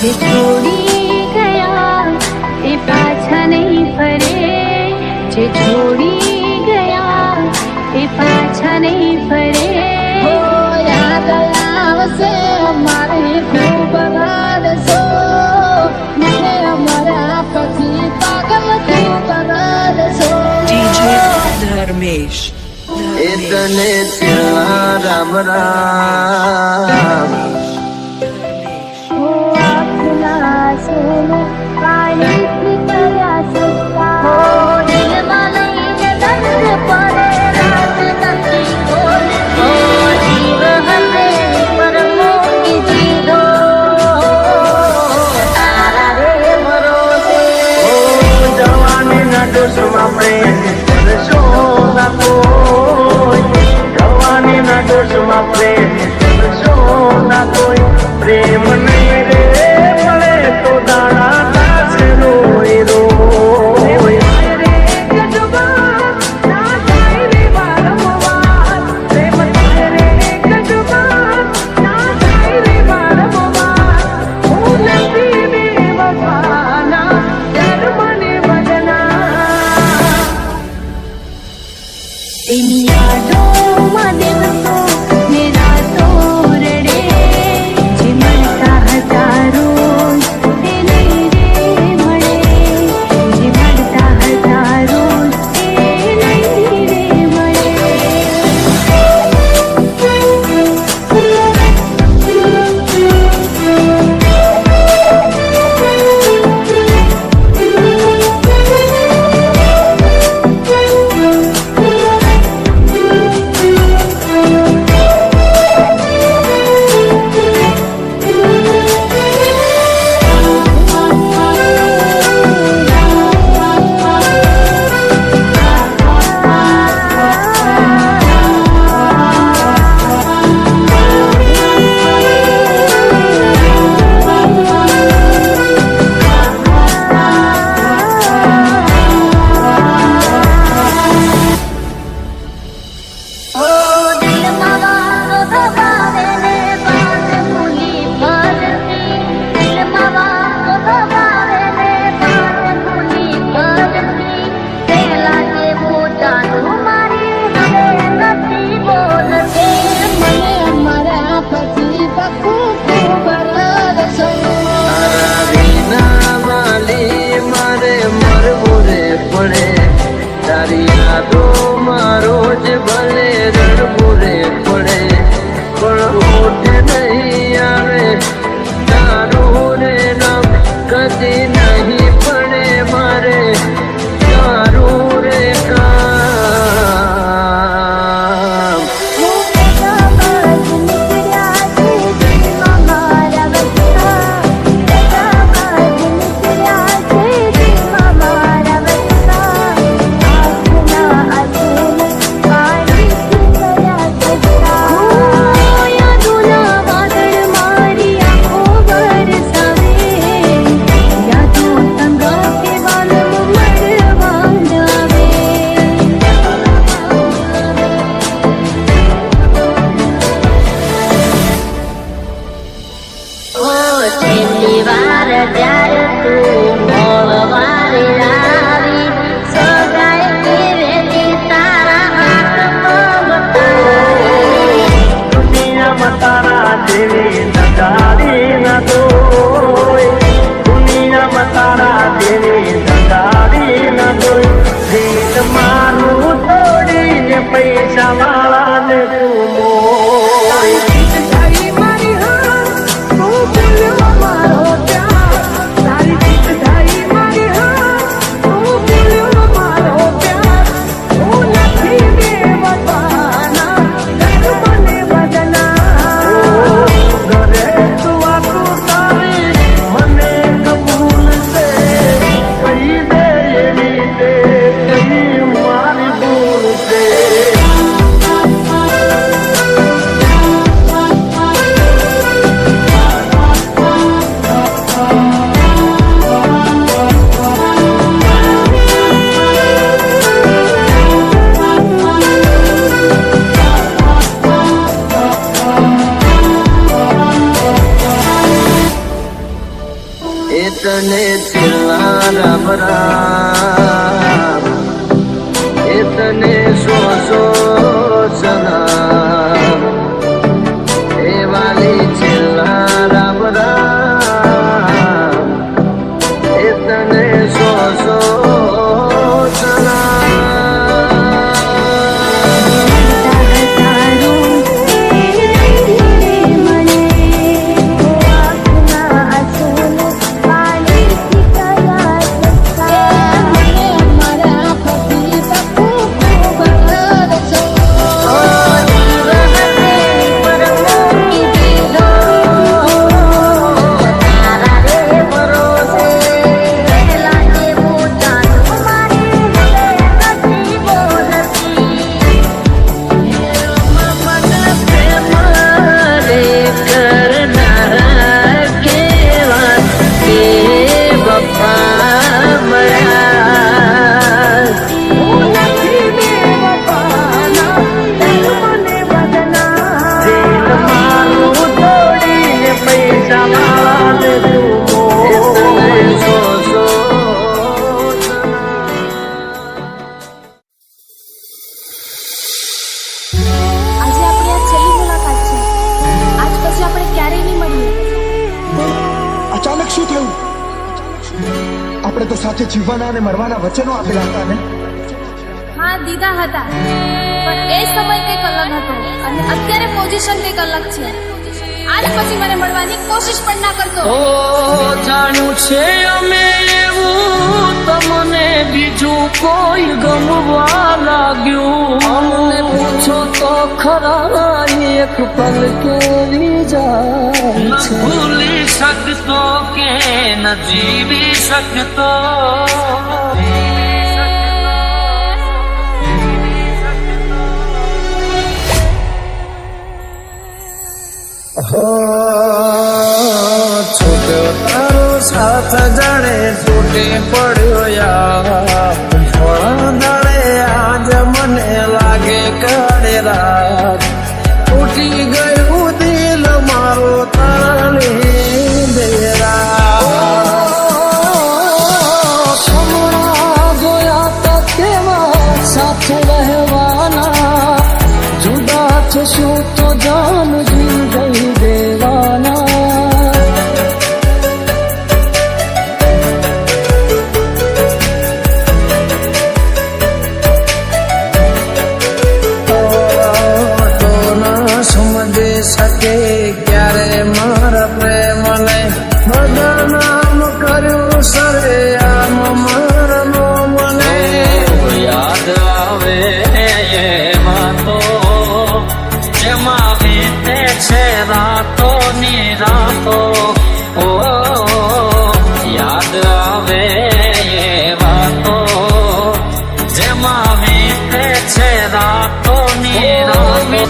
જે છોડી ગયા એ પાછા નહીં ફરે, જે છોડી ગયા એ પાછા નહીં ફરે. યાદ આવશે અમારે ખૂબ રડશો, મને અમારા પછી પાગલ ખૂબ રડશો. ધર્મેશ તને ત્યાં રામ રામ પાણી કર્યા સસ્તા દિલમાં લઈને દર્દ પડે રાત નથી જીવ હશે પર મૂકી દીધો તારા રે ભરોસે. જવાની ના દોષમાં પ્રેમ કરશો ના કોઈ, જવાની ના દોષમાં પ્રેમ કરશો ના કોઈ. પ્રેમ નહીં રે મળે તો દાણા નાશે રોય રોય. એની યાદોમાં દિવસો ને રાતો રડે, જે મળતા હતા રોજ તે નહીં રે મળે, જે મળતા હતા રોજ તે નહીં રે મળે. તારી યાદોમાં રોજ ભલે રડવું રે પડે, પણ ઓઠે નહીં આવે તારું રે નામ કદી નહીં પડે મારે તારું રે કામ. પૈસા વાળા ને તું મોય. એ તને છેલ્લા રામ રામ, એ તને સો સલામ, એ વાલી છેલ્લા રામ રામ, એ તને સો અચાનક શું થયું? આપણે તો સાથે જીવવાના અને મરવાના વચનો આપેલા હતા ને. હા દીધા હતા, પણ એ સમય કંઈક અલગ હતો અને અત્યારે પોઝિશન કંઈક અલગ છે. આજ પછી મને મળવાની કોશિશ પણ ના કરતો. ઓ જાણ્યું છે અમે એવું, તમને બીજું કોઈ ગમવા લાગ્યું. અમને પૂછો તો ખરા એક પલ કેવી જાય છે. ન ભૂલી શકતો કે ન જીવી શકતો. છૂટ્યો તારો સાથ જાણે તૂટી પડ્યો યાર. થોડા દાડે આજ મને લાગે કાળે રાત. તૂટી ગયું દિલ મારો તારી બેરા. સમણા જોયા તો કેવા સાથે રહેવાના. જુદા થશું તો જાન જીવ દઈ દેવાના. તો ના સમજી શકે ક્યારે મારા પ્રેમને. બદનામ કર્યું સરે આમ મારનો મને. યાદ આવે એમાં તો જેમાં વીતે છે રાતો ની રાતો. ઓ યાદ આવે એવા તો જેમાં વીતે છે રાતો ની રાતો.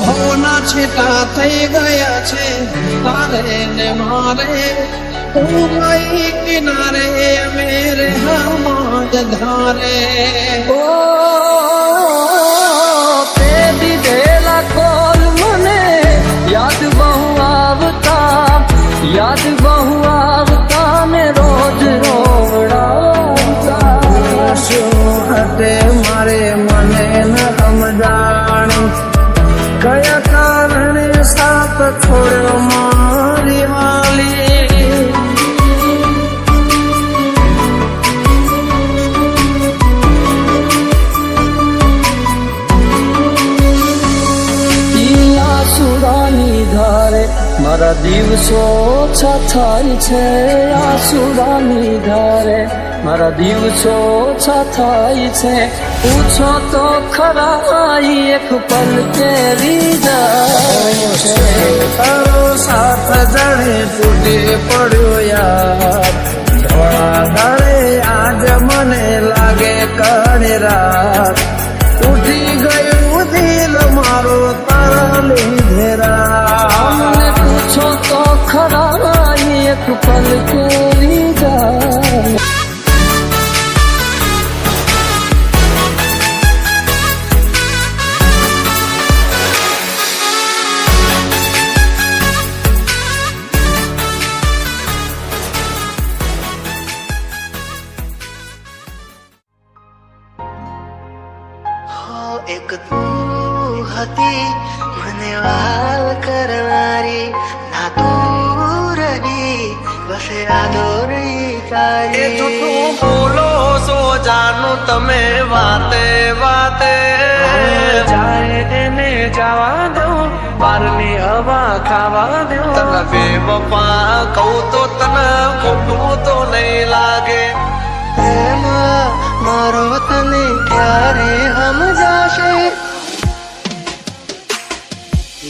ભવના છેટા થઈ ગયા છે તારે ને મારે. ઉમાઈ કિનારે મેરે હમાજ ધારે. ઓ તે દીધેલા કોલ મને યાદ બહુ આવતા. યાદ બહુ આવતા ને રોજ રોવડાવતા. શું હતે મારે મને ન સમજાણું. કયા કારણે સાથ છોડ્યો મારી વાલી. આસુરાની ધારે મારા દિવસો ઓછા થાય છે. આસુરાની ધારે મારા દિવસો ઓછા થાય છે. પૂછો તો ખરા એક પલ કેવી જાય છે. તારો સાથ જાણે તૂટી પડ્યો યાર. થોડા દાડે આજ મને લાગે કાળી રાત. તૂટી ગયું એક પલ કેરી જાય. એક તું હતી મને વાલ કરનારી ના તું રહી બસે આદોરી તારી તું બોલો સો જાનું તમે વાતે વાતે જાય એને જવા દઉં બારની હવા ખાવા દઉં તને બેવફા કહું તો તને ખોટું તો નહીં લાગે મારો તને ક્યારે સમજાશે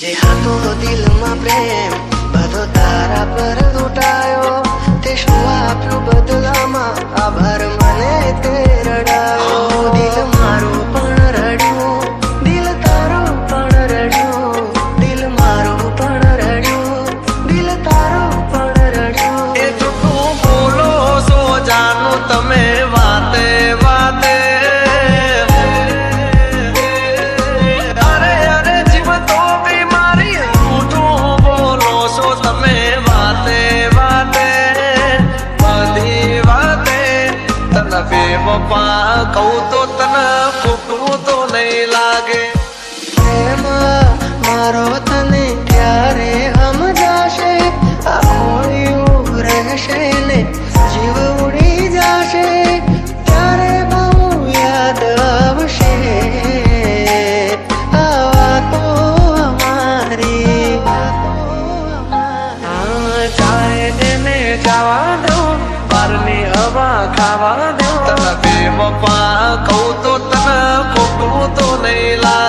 જે હતો દિલમાં પ્રેમ બધો તારા પર લૂંટાયો તે શું આપ્યું બદલામાં આભાર મને તે રડાયો દિલ મારું પણ રડ્યું દિલ તારું પણ રડ્યું દિલ મારું પણ રડ્યું દિલ તારું પણ રડ્યું એ તું બોલો સો જાનું તમે વાતે વાતે અરે અરે જીવ તો બીમારી જૂઠું બોલો છો તમે વાતે વાતે બધી વાતે તને બેવફા કહું તો તને ખોટું તો નહીં લાગે પ્રેમ મારો તને ક્યારે સમજાશે આ ખોયું રહેશે ને જીવ ઉડી જશે ત્યારે બહુ યાદ આવશે આ વાતો અમારી ચાહે એને જવા દઉં બારની હવા ખાવા દઉં તને બેવફા કહું તો તને ખોટું તો નહીં લાગે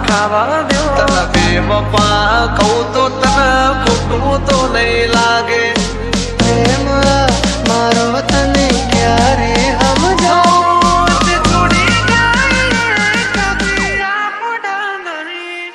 ખાવા દો તને બેવફા કહું તો તને ખોટું તો નહીં લાગે પ્રેમ મારો તને ક્યારે સમજાવું તે છોડી જાય કભી આપડા નહીં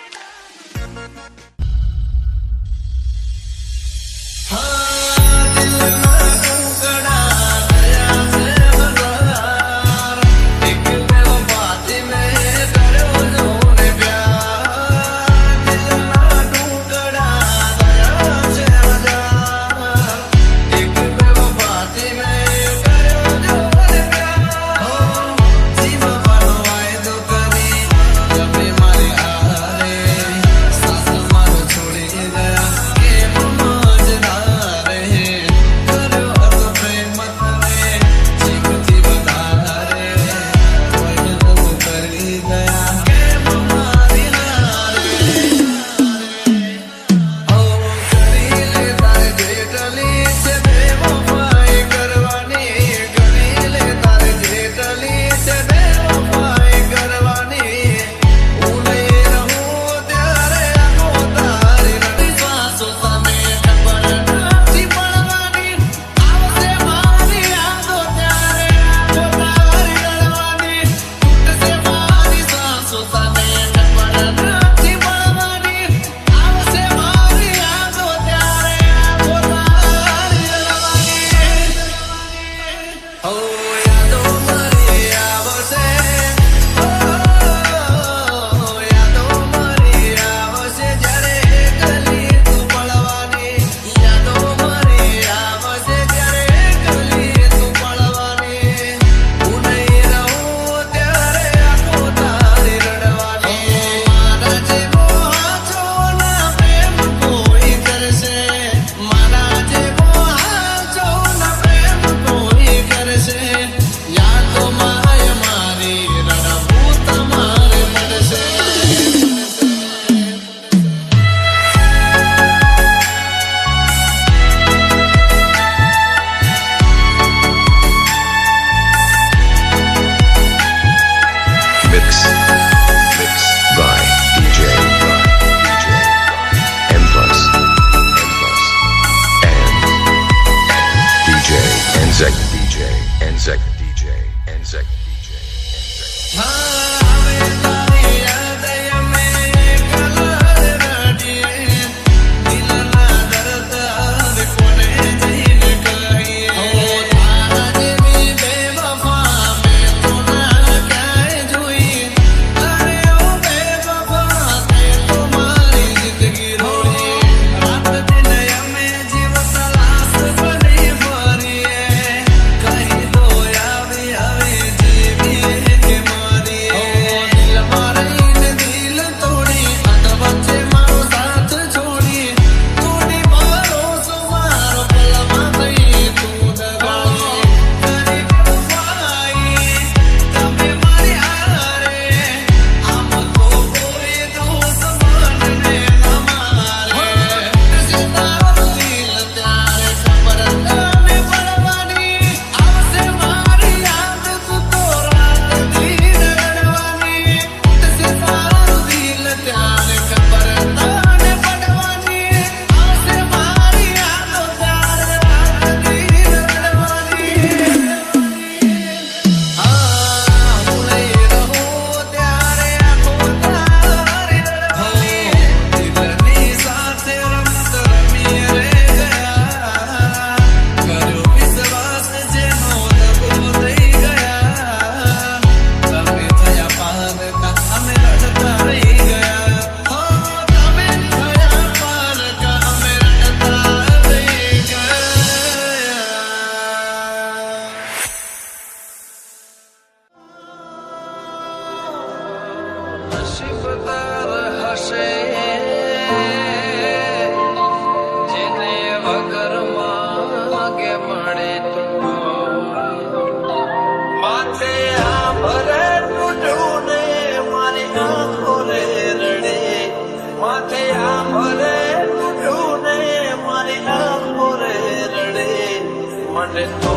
મને તો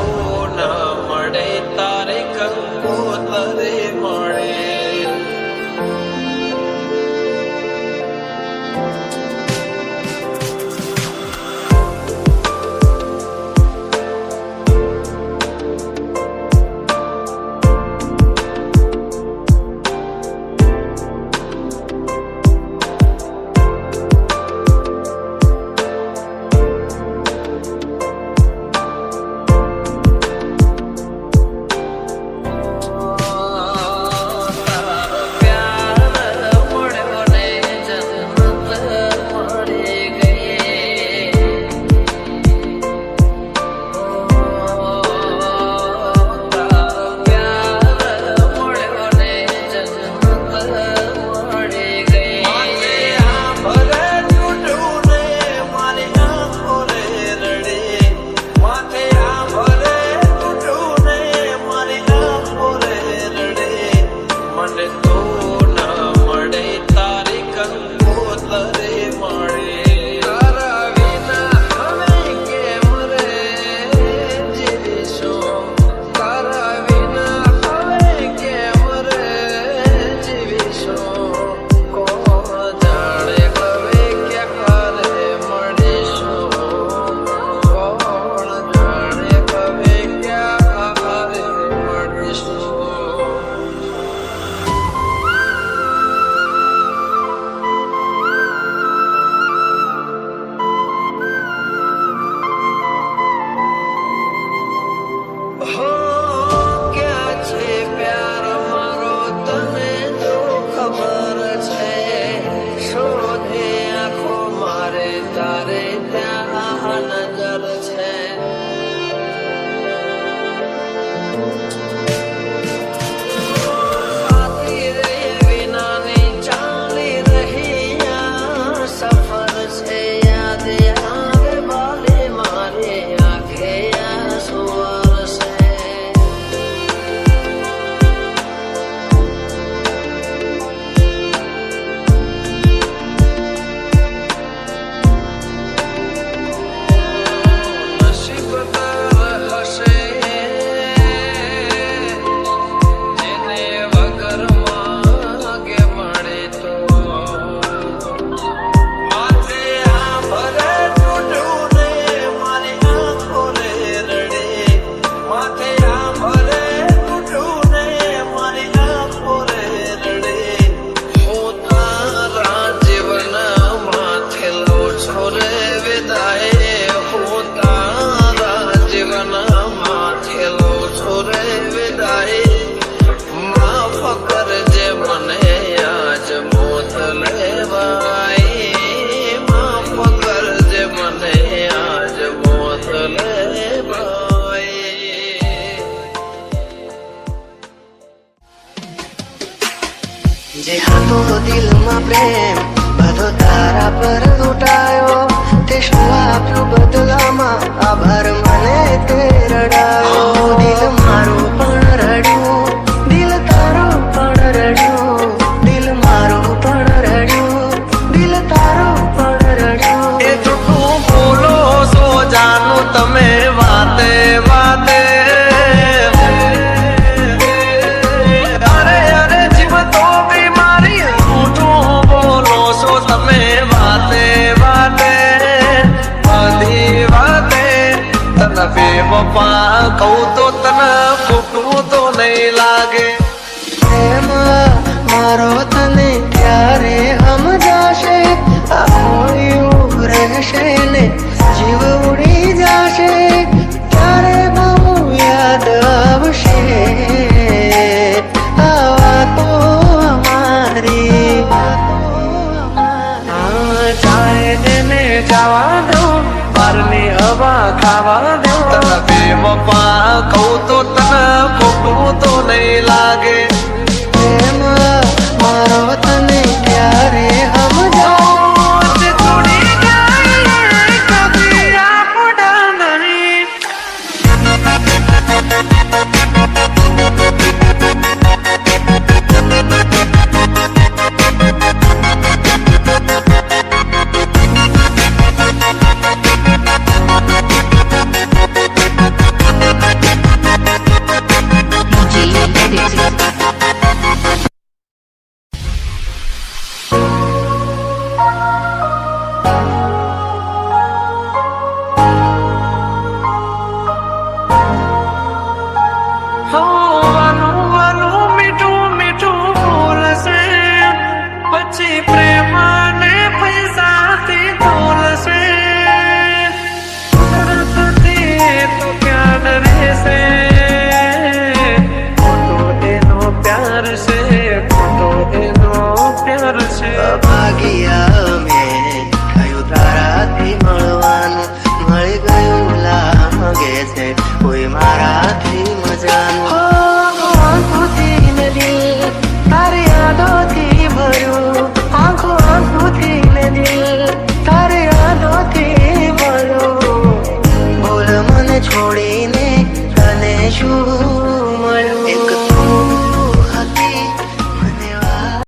ન મળે તારે કંકોતરે મળે જે હતો દિલમાં પ્રેમ બધો તારા પર લૂંટાયો તે શું આપ્યું બદલામાં આભાર મને તે રડાયો દિલ મારું પણ રડ્યું દિલ તારું પણ રડ્યું દિલ મારું પણ રડ્યું દિલ તારું પણ રડ્યું એ જૂઠું બોલો છો જાનું તમે વાતે વાતે અરે અરે જીવ તો બીમારી જૂઠું બોલો છો તમે વાતે વાતે બધી વાતે તને બેવફા કહું તો તને ખોટું તો નહીં લાગે પ્રેમ મારો તને ક્યારે સમજાશે આ ખોયું રહેશે ને જીવ ઉડી જશે ત્યારે બહુ યાદ આવશે આ વાતો અમારી ચાહે ને જવા દો બારની હવા ખાવા દો તને બેવફા કહું તો તને ખોટું તો નહીં લાગે